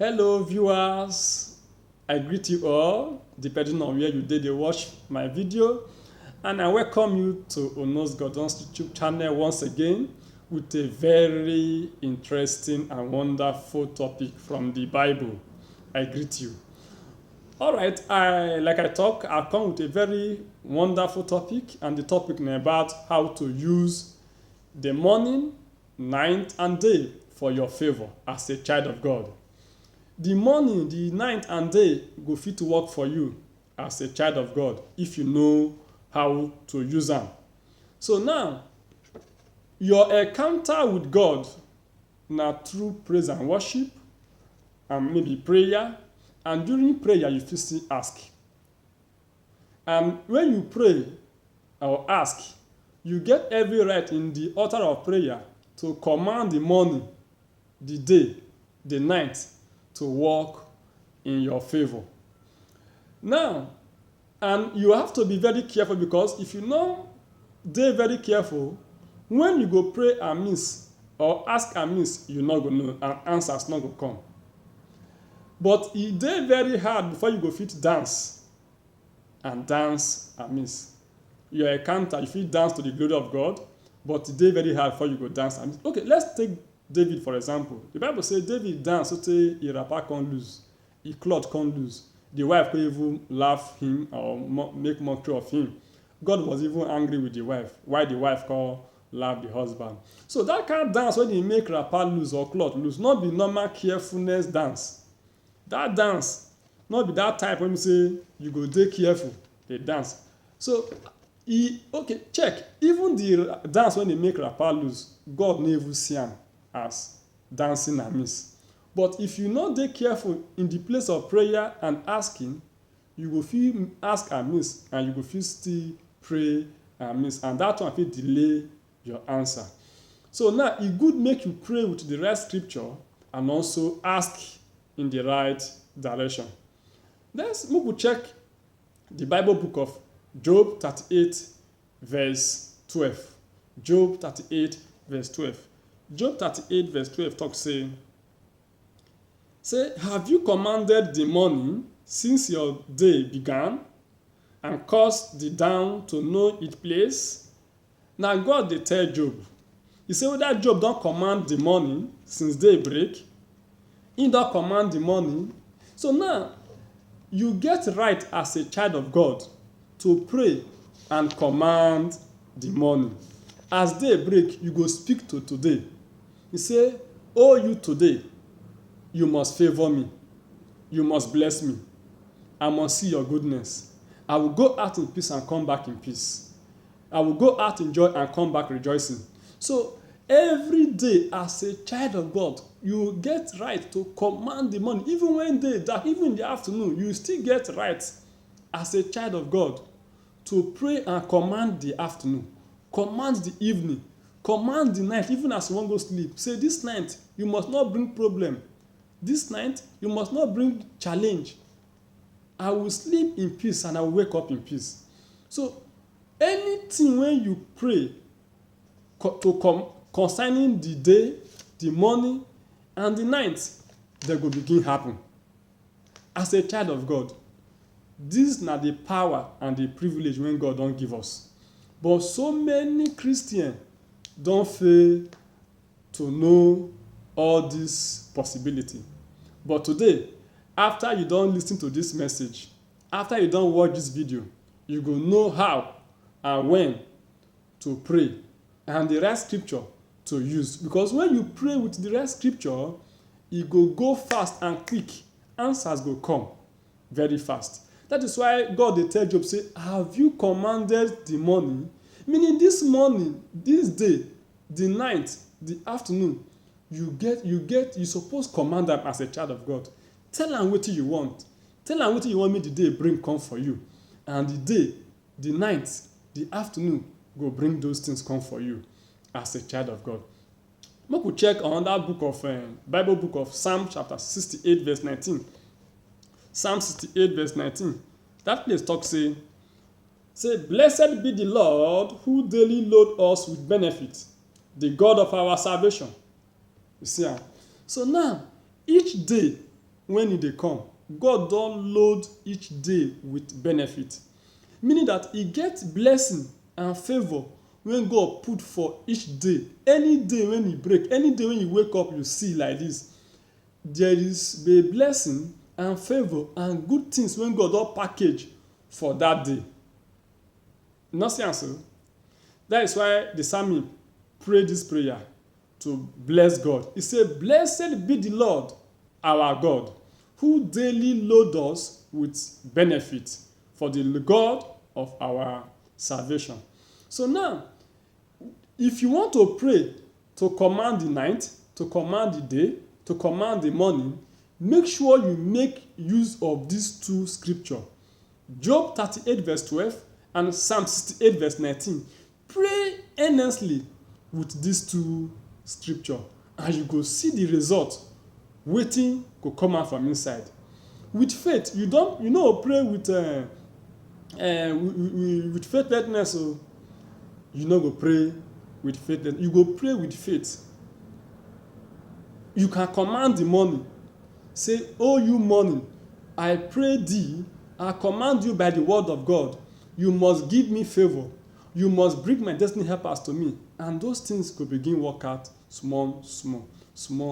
Hello, viewers. I greet you all, depending on where you did watch my video, and I welcome you to Onos Gordon's YouTube channel once again with a very interesting and wonderful topic from the Bible. I greet you. All right, I'll come with a very wonderful topic, and the topic is about how to use the morning, night, and day for your favor as a child of God. The morning, the night, and day go fit to work for you as a child of God if you know how to use them. So now, your encounter with God na through praise and worship, and maybe prayer, and during prayer you fit still ask. And when you pray or ask, you get every right in the altar of prayer to command the morning, the day, the night to work in your favor. Now, and you have to be very careful, because if you know dey very careful, when you go pray amiss or ask amiss, you no go know and answers no go come. But e dey very hard before you go fit dance and dance amiss. Your encounter, you fit dance to the glory of God, but e dey very hard before you go dance amiss. Okay, let's take David for example. The Bible say David dance sotey e wrapper come loose, e cloth come loose. The wife could even laugh him or make mockery of him. God was even angry with the wife. Why the wife call laugh the husband? So that kind of dance when you make wrapper loose or cloth loose, not be normal carefulness dance. That dance, not be that type when you say you go dey careful, dey dance. So okay, check. Even the dance when they make wrapper loose, God no even see am as dancing amiss. But if you no dey careful in the place of prayer and asking, you go fit ask amiss and you go fit still pray amiss, and that one fit delay your answer. So now e good make you pray with the right scripture and also ask in the right direction. Make we check the Bible book of Job 38 verse 12. Job 38 verse 12. Job 38 verse 12 talk say, have you commanded the morning since your day began, and caused the dawn to know its place? Now God dey tell Job. He say whether Job don command the morning since day break, he don command the morning. So now you get right as a child of God to pray and command the morning. As day break, you go speak to today. He say, oh, you today, you must favor me. You must bless me. I must see your goodness. I will go out in peace and come back in peace. I will go out in joy and come back rejoicing. So every day as a child of God, you get right to command the morning. Even when day dark, even in the afternoon, you still get right as a child of God to pray and command the afternoon, command the evening, command the night, even as you wan go sleep. Say this night you must not bring problem. This night you must not bring challenge. I will sleep in peace and I will wake up in peace. So anything when you pray concerning the day, the morning, and the night, they go begin happen. As a child of God, this na the power and the privilege when God don give us. But so many Christians don fail to know all this possibility. But today, after you don listen to this message, after you don watch this video, you go know how and when to pray and the right scripture to use. Because when you pray with the right scripture, e go fast and quick. Answers go come very fast. That is why God dey tell Job say, have you commanded the morning? Meaning this morning, this day, the night, the afternoon, you suppose command them as a child of God. Tell am wetin you want. Tell am wetin you want me the day bring come for you. And the day, the night, the afternoon go bring those things come for you as a child of God. Make we check another book of Bible book of Psalm chapter 68 verse 19. Psalm 68 verse 19. That place talk say, blessed be the Lord who daily load us with benefit, the God of our salvation. You see am? So now, each day when e dey come, God don load each day with benefit, meaning that e get blessing and favour wey God put for each day. Any day when e break, any day when you wake up you see like this, there is a blessing and favour and good things wey God don package for that day. You know see am so? That is why the psalmist pray this prayer to bless God. He say, "Blessed be the Lord our God, who daily load us with benefit, for the God of our salvation." So now, if you want to pray to command the night, to command the day, to command the morning, make sure you make use of these two scriptures. Job 38 verse 12 and Psalm 68 verse 19. Pray earnestly with these two scriptures and you go see the result wetin go come out from inside. With faith, you pray with faithlessness. So you no go pray with faithlessness. You go pray with faith. You can command the morning. Say, "Oh, you morning, I pray thee, I command you by the word of God. You must give me favour. You must bring my destiny helpers to me." And those things go begin work out small, small, small,